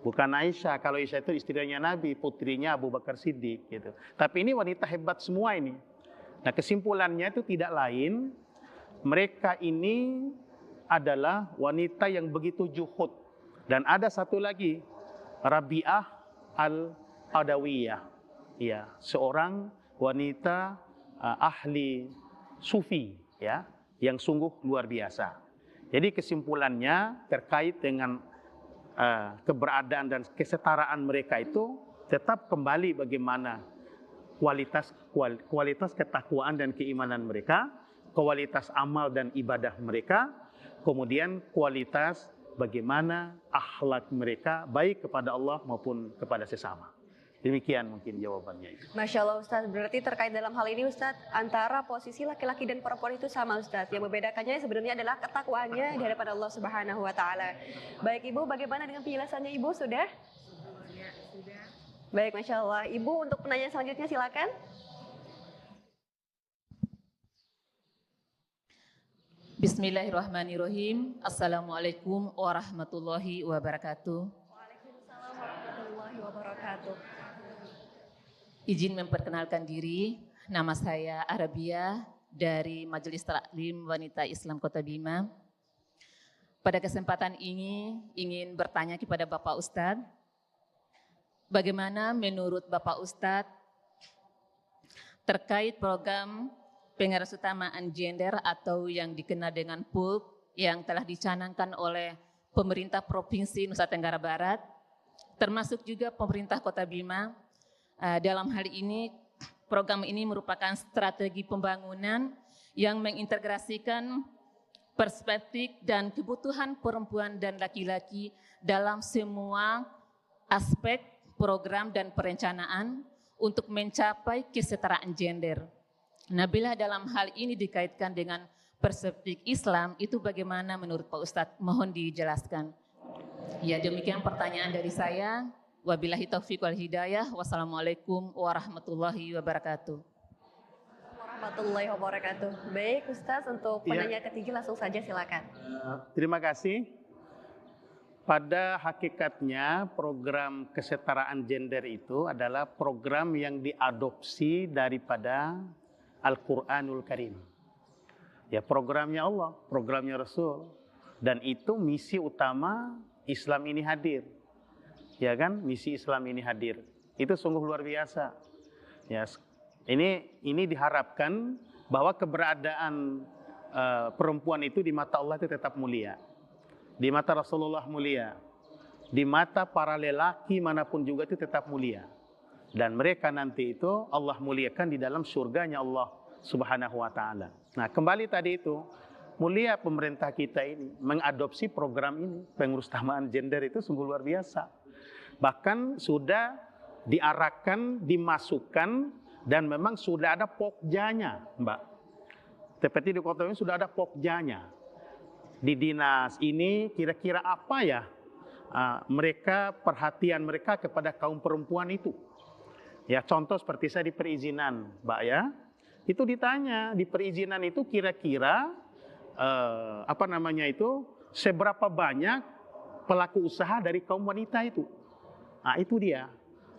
Bukan Aisyah. Kalau Aisyah itu istrinya Nabi, putrinya Abu Bakar Siddiq gitu. Tapi ini wanita hebat semua ini. Nah, kesimpulannya itu tidak lain, mereka ini adalah wanita yang begitu juhud. Dan ada satu lagi, Rabi'ah al-Adawiyah. Ya, seorang wanita ahli sufi ya, yang sungguh luar biasa. Jadi kesimpulannya terkait dengan keberadaan dan kesetaraan mereka itu tetap kembali bagaimana kualitas ketakwaan dan keimanan mereka, kualitas amal dan ibadah mereka, kemudian kualitas bagaimana akhlak mereka baik kepada Allah maupun kepada sesama. Demikian mungkin jawabannya itu. Masya Allah Ustadz, berarti terkait dalam hal ini Ustadz, antara posisi laki-laki dan perempuan itu sama Ustadz. Yang membedakannya sebenarnya adalah ketakwaannya di hadapan Allah Subhanahu wa Ta'ala. Baik Ibu, bagaimana dengan penjelasannya Ibu? Sudah? Ya, sudah. Baik, Masya Allah. Ibu, untuk penanya selanjutnya silakan. Bismillahirrahmanirrahim. Assalamualaikum warahmatullahi wabarakatuh. Waalaikumsalam warahmatullahi wabarakatuh. Izin memperkenalkan diri, nama saya Arabia dari Majelis Taklim Wanita Islam Kota Bima. Pada kesempatan ini ingin bertanya kepada Bapak Ustadz, bagaimana menurut Bapak Ustadz terkait program pengaruhutamaan gender atau yang dikenal dengan PUG yang telah dicanangkan oleh pemerintah Provinsi Nusa Tenggara Barat, termasuk juga pemerintah Kota Bima. Dalam hal ini, program ini merupakan strategi pembangunan yang mengintegrasikan perspektif dan kebutuhan perempuan dan laki-laki dalam semua aspek program dan perencanaan untuk mencapai kesetaraan gender. Nah, bila dalam hal ini dikaitkan dengan perspektif Islam, itu bagaimana menurut Pak Ustadz? Mohon dijelaskan. Ya, demikian pertanyaan dari saya. Wabillahi taufiq wal hidayah. Wassalamualaikum warahmatullahi wabarakatuh. Warahmatullahi wabarakatuh. Baik Ustaz, untuk penanya ketiga langsung saja silakan. Terima kasih. Pada hakikatnya program kesetaraan gender itu adalah program yang diadopsi daripada Al-Quranul Karim. Ya, programnya Allah, programnya Rasul. Dan itu misi utama Islam ini hadir. Ya kan, misi Islam ini hadir. Itu sungguh luar biasa. Ya, ini diharapkan bahwa keberadaan perempuan itu di mata Allah itu tetap mulia. Di mata Rasulullah mulia. Di mata para lelaki manapun juga itu tetap mulia. Dan mereka nanti itu Allah muliakan di dalam surganya Allah Subhanahu wa Ta'ala. Nah, kembali tadi itu, mulia pemerintah kita ini mengadopsi program ini, pengurustamaan gender itu sungguh luar biasa. Bahkan sudah diarahkan, dimasukkan, dan memang sudah ada pokjanya, Mbak. Seperti di kota ini sudah ada pokjanya. Di dinas ini kira-kira apa ya mereka, perhatian mereka kepada kaum perempuan itu. Ya, contoh seperti saya di perizinan, Mbak ya. Itu ditanya, di perizinan itu kira-kira seberapa banyak pelaku usaha dari kaum wanita itu. Nah, itu dia.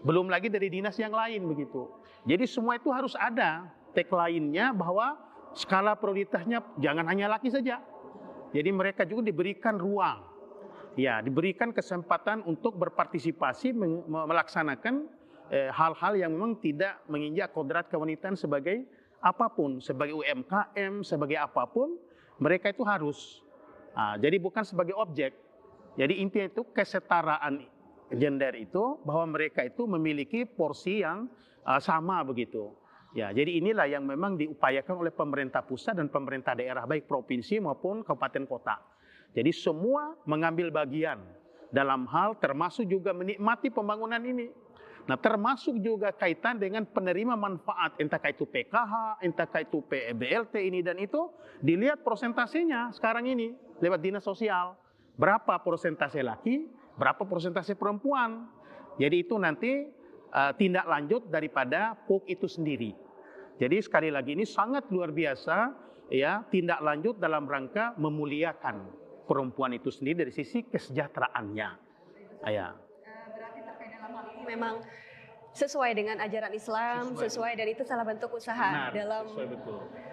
Belum lagi dari dinas yang lain begitu. Jadi semua itu harus ada tagline-nya bahwa skala prioritasnya jangan hanya laki saja. Jadi mereka juga diberikan ruang. Ya, diberikan kesempatan untuk berpartisipasi melaksanakan hal-hal yang memang tidak menginjak kodrat kewanitaan sebagai apapun, sebagai UMKM, sebagai apapun, mereka itu harus. Nah, jadi bukan sebagai objek. Jadi intinya itu kesetaraan gender itu bahwa mereka itu memiliki porsi yang sama begitu. Ya, jadi inilah yang memang diupayakan oleh pemerintah pusat dan pemerintah daerah baik provinsi maupun kabupaten kota. Jadi semua mengambil bagian dalam hal termasuk juga menikmati pembangunan ini. Nah, termasuk juga kaitan dengan penerima manfaat, entah itu PKH, entah itu BLT ini dan itu, dilihat persentasenya sekarang ini lewat dinas sosial. Berapa persentase laki, berapa persentase perempuan. Jadi itu nanti tindak lanjut daripada PUG itu sendiri. Jadi sekali lagi ini sangat luar biasa ya, tindak lanjut dalam rangka memuliakan perempuan itu sendiri dari sisi kesejahteraannya. Ya. Berarti terkait dalam hal ini memang sesuai dengan ajaran Islam, sesuai dan itu salah bentuk usaha dalam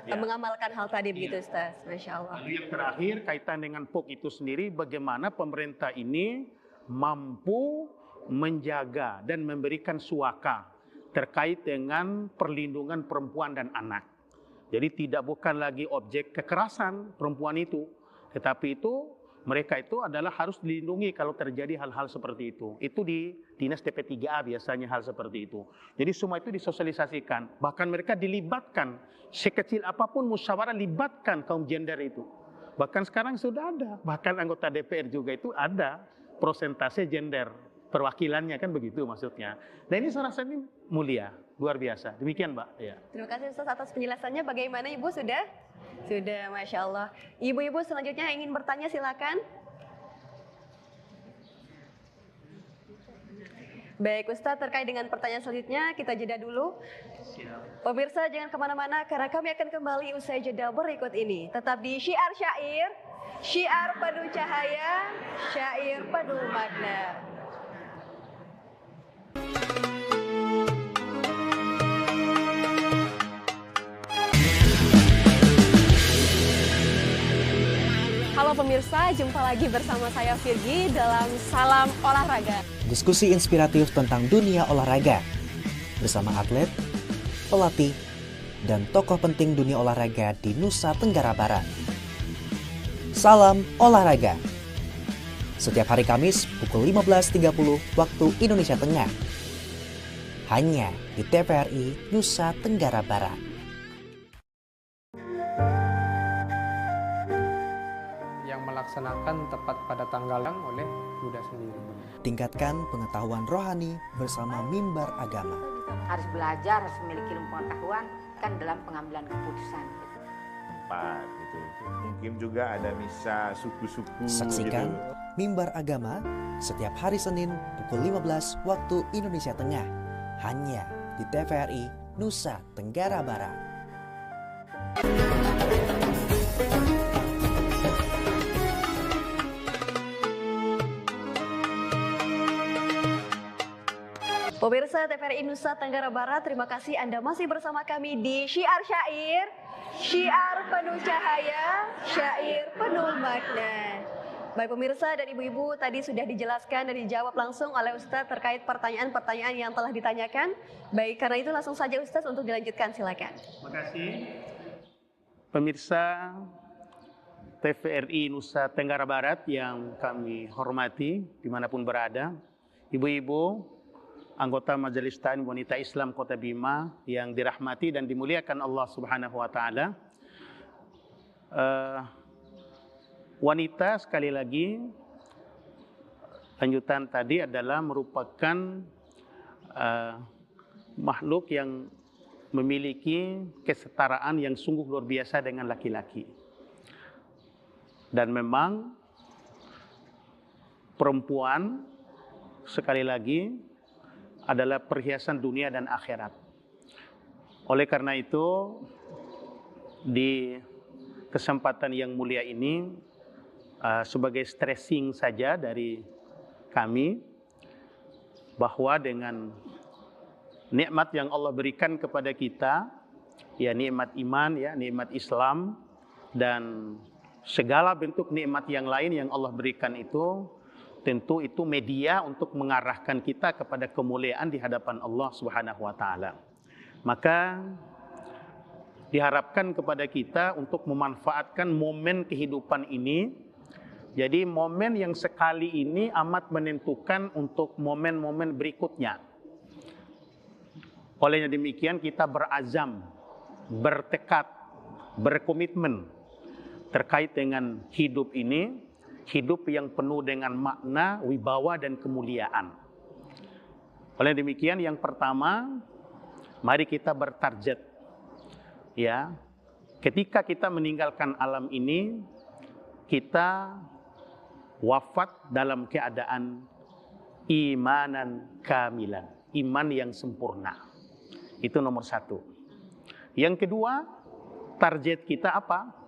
mengamalkan hal tadi begitu Ustaz. Masya Allah. Lalu yang terakhir kaitan dengan PUG itu sendiri, bagaimana pemerintah ini mampu menjaga dan memberikan suaka terkait dengan perlindungan perempuan dan anak. Jadi tidak bukan lagi objek kekerasan perempuan itu, tetapi itu mereka itu adalah harus dilindungi kalau terjadi hal-hal seperti itu. Itu di Dinas TP3A biasanya hal seperti itu. Jadi semua itu disosialisasikan. Bahkan mereka dilibatkan. Sekecil apapun musyawarah libatkan kaum gender itu. Bahkan sekarang sudah ada. Bahkan anggota DPR juga itu ada prosentase gender. perwakilannya, kan begitu maksudnya. Nah ini saya rasa ini mulia, luar biasa. Demikian Mbak. Ya. Terima kasih Ustaz atas penjelasannya. Bagaimana Ibu, sudah? Sudah, Masya Allah. Ibu-ibu selanjutnya ingin bertanya, silakan. Baik Ustaz, terkait dengan pertanyaan selanjutnya kita jeda dulu. Pemirsa jangan kemana-mana karena kami akan kembali usai jeda berikut ini. Tetap di Syiar Syair, syiar penuh cahaya, syair penuh makna. Halo pemirsa, jumpa lagi bersama saya Virgi dalam Salam Olahraga. Diskusi inspiratif tentang dunia olahraga bersama atlet, pelatih, dan tokoh penting dunia olahraga di Nusa Tenggara Barat. Salam Olahraga. Setiap hari Kamis pukul 15.30 waktu Indonesia Tengah. Hanya di TVRI Nusa Tenggara Barat. Yang melaksanakan tepat pada tanggal yang oleh Buddha sendiri. Tingkatkan pengetahuan rohani bersama Mimbar Agama. Harus belajar, harus memiliki ilmu pengetahuan kan dalam pengambilan keputusan. Gitu. Mungkin juga ada misa suku-suku. Saksikan gitu. Mimbar Agama setiap hari Senin pukul 15 waktu Indonesia Tengah. Hanya di TVRI Nusa Tenggara Barat. Pemirsa TVRI Nusa Tenggara Barat, terima kasih Anda masih bersama kami di Syiar Syair, syiar penuh cahaya, syair penuh makna. Baik pemirsa dan ibu-ibu, tadi sudah dijelaskan dan dijawab langsung oleh Ustadz terkait pertanyaan-pertanyaan yang telah ditanyakan. Baik, karena itu langsung saja Ustadz untuk dilanjutkan, silakan. Terima kasih. Pemirsa TVRI Nusa Tenggara Barat yang kami hormati dimanapun berada, ibu-ibu, anggota Majelis Ta'lim Wanita Islam Kota Bima yang dirahmati dan dimuliakan Allah Subhanahu wa taala. Wanita sekali lagi, lanjutan tadi adalah merupakan makhluk yang memiliki kesetaraan yang sungguh luar biasa dengan laki-laki. Dan memang perempuan sekali lagi adalah perhiasan dunia dan akhirat. Oleh karena itu, di kesempatan yang mulia ini, sebagai stressing saja dari kami, bahwa dengan nikmat yang Allah berikan kepada kita, ya nikmat iman, ya nikmat Islam, dan segala bentuk nikmat yang lain yang Allah berikan itu, tentu itu media untuk mengarahkan kita kepada kemuliaan di hadapan Allah Subhanahu wa taala. Maka diharapkan kepada kita untuk memanfaatkan momen kehidupan ini. Jadi momen yang sekali ini amat menentukan untuk momen-momen berikutnya. Oleh demikian kita berazam, bertekad, berkomitmen terkait dengan hidup ini, hidup yang penuh dengan makna, wibawa dan kemuliaan. Oleh demikian yang pertama, mari kita bertarget. Ya, ketika kita meninggalkan alam ini, kita wafat dalam keadaan imanan kamilan, iman yang sempurna. Itu nomor satu. Yang kedua, target kita apa?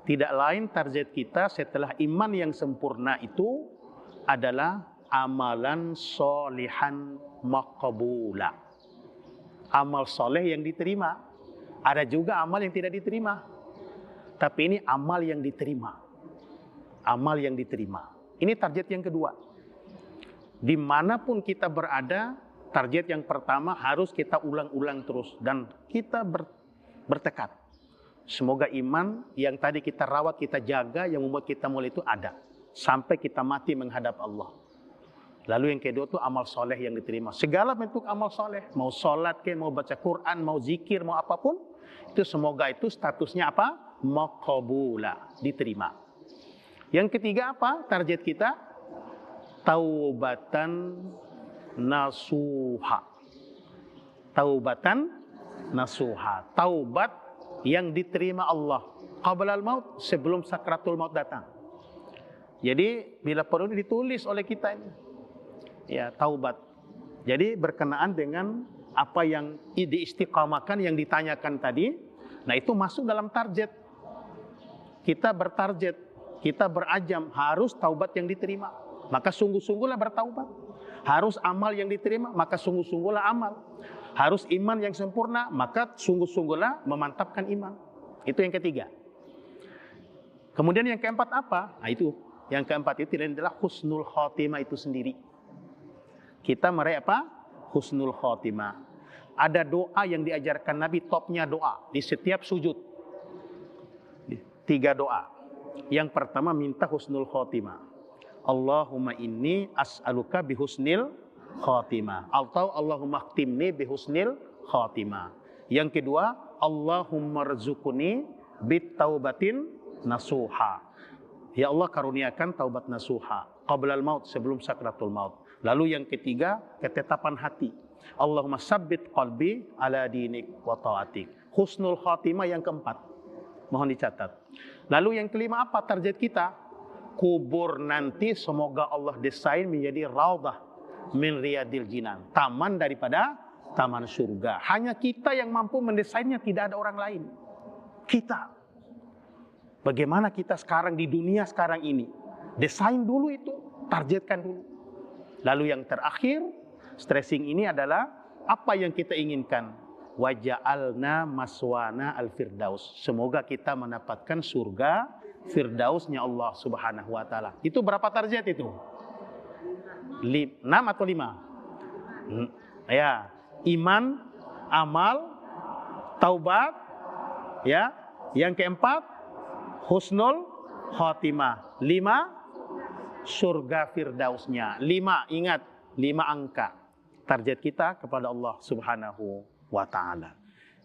Tidak lain target kita setelah iman yang sempurna itu adalah amalan solihan maqbula. Amal soleh yang diterima. Ada juga amal yang tidak diterima. Tapi ini amal yang diterima. Amal yang diterima. Ini target yang kedua. Dimanapun kita berada, target yang pertama harus kita ulang-ulang terus. Dan kita bertekad. Semoga iman yang tadi kita rawat, kita jaga, yang membuat kita mulai itu ada. Sampai kita mati menghadap Allah. Lalu yang kedua itu amal soleh yang diterima. Segala bentuk amal soleh. Mau sholat, mau baca Quran, mau zikir, mau apapun. Itu semoga itu statusnya apa? Maqbula, diterima. Yang ketiga apa target kita? taubatan nasuha. Taubatan nasuha. Taubat yang diterima Allah qablal maut, sebelum sakratul maut datang. Jadi bila perlu ditulis oleh kita ini, ya taubat. Jadi berkenaan dengan apa yang diistiqamahkan, yang ditanyakan tadi. Nah itu masuk dalam target. Kita bertarget, kita berazam harus taubat yang diterima. Maka sungguh-sungguhlah bertaubat. Harus amal yang diterima, maka sungguh-sungguhlah amal. Harus iman yang sempurna, maka sungguh-sungguhlah memantapkan iman. Itu yang ketiga. Kemudian yang keempat apa? Nah itu, yang keempat itu adalah husnul khotimah itu sendiri. Kita meraih apa? Husnul khotimah. Ada doa yang diajarkan Nabi, topnya doa di setiap sujud. 3 doa. Yang pertama minta husnul khotimah. Allahumma inni as'aluka bihusnil khotimah. Atau Allahumma khtimni bihusnil khotimah. Yang kedua, Allahumma rzuqni bit taubatin nasuha. Ya Allah karuniakan taubat nasuha qablal maut, sebelum sakratul maut. Lalu yang ketiga, ketetapan hati. Allahumma sabbit qalbi ala dinik wa ta'atik. Husnul khatimah yang keempat. Mohon dicatat. Lalu yang kelima apa target kita? Kubur nanti semoga Allah desain menjadi raudhah min riyadil jinan. Taman daripada taman surga. Hanya kita yang mampu mendesainnya, tidak ada orang lain. Kita. Bagaimana kita sekarang di dunia sekarang ini? Desain dulu itu, targetkan dulu. Lalu yang terakhir, stressing ini adalah apa yang kita inginkan. Waja'alna maswana al-firdaus. Semoga kita mendapatkan surga firdausnya Allah Subhanahu wa taala. Itu berapa target itu? 6 atau 5? Ya, iman, amal, taubat, ya. Yang keempat, husnul khotimah. 5, surga firdausnya. 5, ingat, 5 angka. Target kita kepada Allah Subhanahu wa ta'ala.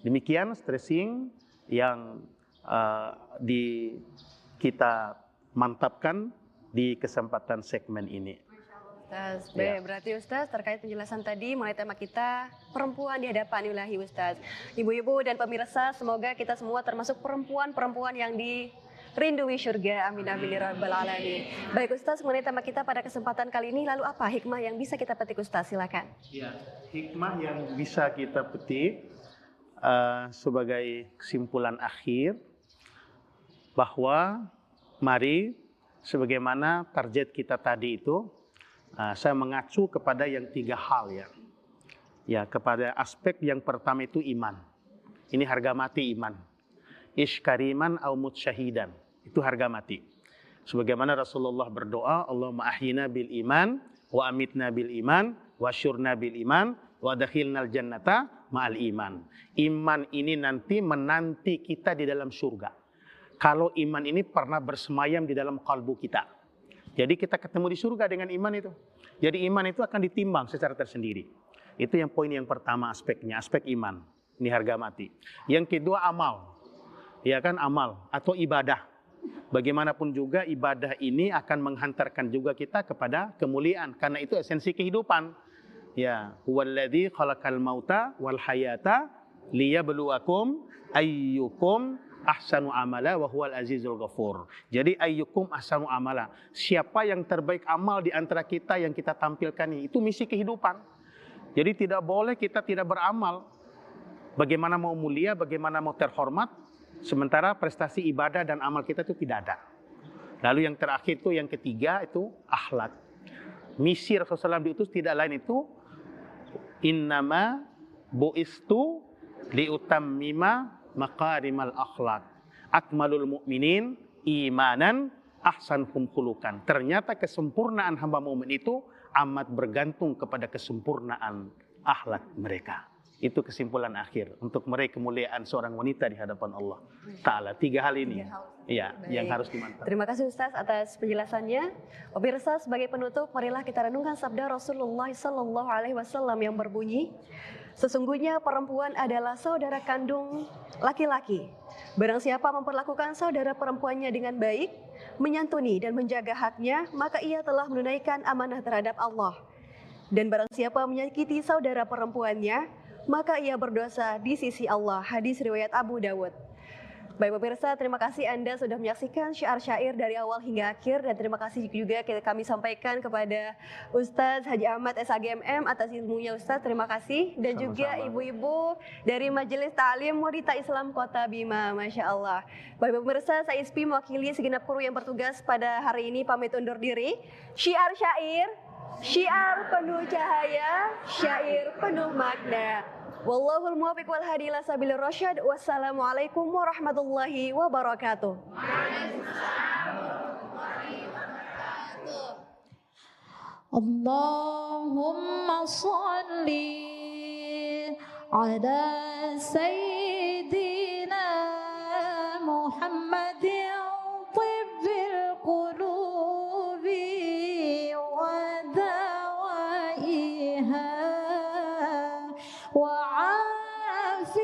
Demikian stressing yang kita mantapkan di kesempatan segmen ini. Ustaz, baik, berarti Ustaz terkait penjelasan tadi mulai tema kita perempuan di hadapan ilahi Ustaz. Ibu-ibu dan pemirsa, semoga kita semua termasuk perempuan-perempuan yang dirindui syurga. Amin amin ya rabbal alamin. Baik Ustaz, mengenai tema kita pada kesempatan kali ini, lalu apa hikmah yang bisa kita petik Ustaz? Silakan. Ya, hikmah yang bisa kita petik sebagai kesimpulan akhir bahwa mari sebagaimana target kita tadi itu, saya mengacu kepada yang 3 hal ya. Ya, kepada aspek yang pertama itu iman. Ini harga mati iman. Ishkariman au mutsyahidan. Itu harga mati. Sebagaimana Rasulullah berdoa, Allahumma ahyina bil iman wa amitna bil iman wa syurna bil iman wa dakhilnal jannata ma'al iman. Iman ini nanti menanti kita di dalam surga. Kalau iman ini pernah bersemayam di dalam kalbu kita. Jadi kita ketemu di surga dengan iman itu. Jadi iman itu akan ditimbang secara tersendiri. Itu yang poin yang pertama aspeknya, aspek iman. Ini harga mati. Yang kedua amal. Ya kan, amal atau ibadah. Bagaimanapun juga ibadah ini akan menghantarkan juga kita kepada kemuliaan. Karena itu esensi kehidupan. Ya, huwallazi khalaqal mauta wal hayata liyabluwakum ayyukum ahsanu amala wa huwal azizul ghafur. Jadi ayyukum ahsanu amala. Siapa yang terbaik amal di antara kita yang kita tampilkan ini, itu misi kehidupan. Jadi tidak boleh kita tidak beramal. Bagaimana mau mulia, bagaimana mau terhormat, sementara prestasi ibadah dan amal kita itu tidak ada. Lalu yang terakhir itu, yang ketiga itu akhlak. Misi Rasulullah SAW diutus tidak lain itu innama bu'istu liutammima makarimal akhlak. Akmalul mu'minin imanan ahsanhum khulukan. Ternyata kesempurnaan hamba mukmin itu amat bergantung kepada kesempurnaan akhlak mereka. Itu kesimpulan akhir untuk meraih kemuliaan seorang wanita di hadapan Allah Ta'ala. 3 hal ini ya, yang harus dimantapkan. Terima kasih Ustaz atas penjelasannya. Pemirsa, sebagai penutup, marilah kita renungkan sabda Rasulullah SAW yang berbunyi, sesungguhnya perempuan adalah saudara kandung laki-laki. Barang siapa memperlakukan saudara perempuannya dengan baik, menyantuni dan menjaga haknya, maka ia telah menunaikan amanah terhadap Allah. Dan barang siapa menyakiti saudara perempuannya, maka ia berdosa di sisi Allah. Hadis riwayat Abu Dawud. Baik pemirsa, terima kasih Anda sudah menyaksikan syair-syair dari awal hingga akhir, dan terima kasih juga kami sampaikan kepada Ustadz Haji Ahmad SHGMM atas ilmunya Ustadz, terima kasih. Dan sama-sama. Juga ibu-ibu dari Majelis Ta'lim Wanita Islam Kota Bima, Masya Allah. Baik pemirsa, saya Ispi mewakili segenap kru yang bertugas pada hari ini pamit undur diri. Syair penuh cahaya, syair penuh makna. Wallahul muwaffiq wal hadi ila sabilir rasyad. Wassalamualaikum warahmatullahi wabarakatuh. Allahumma salli ala sayyidina Muhammadin tibbil qulubi wa dawaiha وعافية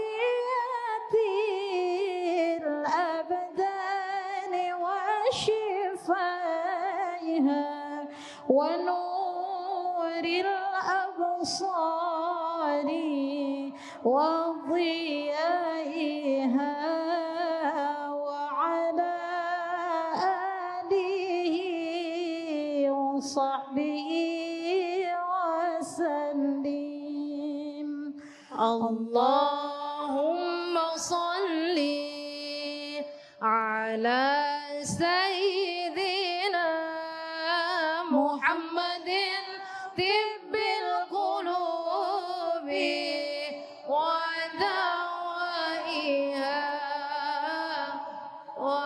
الأبدان وشفائها ونور الأبصار وضيائها وعلى آله وصحبه وسلم. Allahumma salli ala sayyidina Muhammadin tibbil qulubi wa dawaiha wa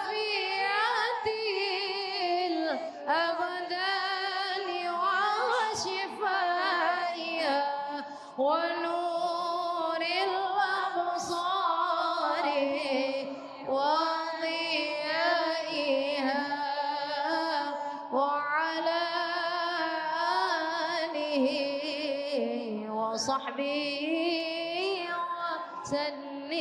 afiyatil abdani wa shifaiha ونور الأبصار وضيائها وعلى آله وصحبه وسلم.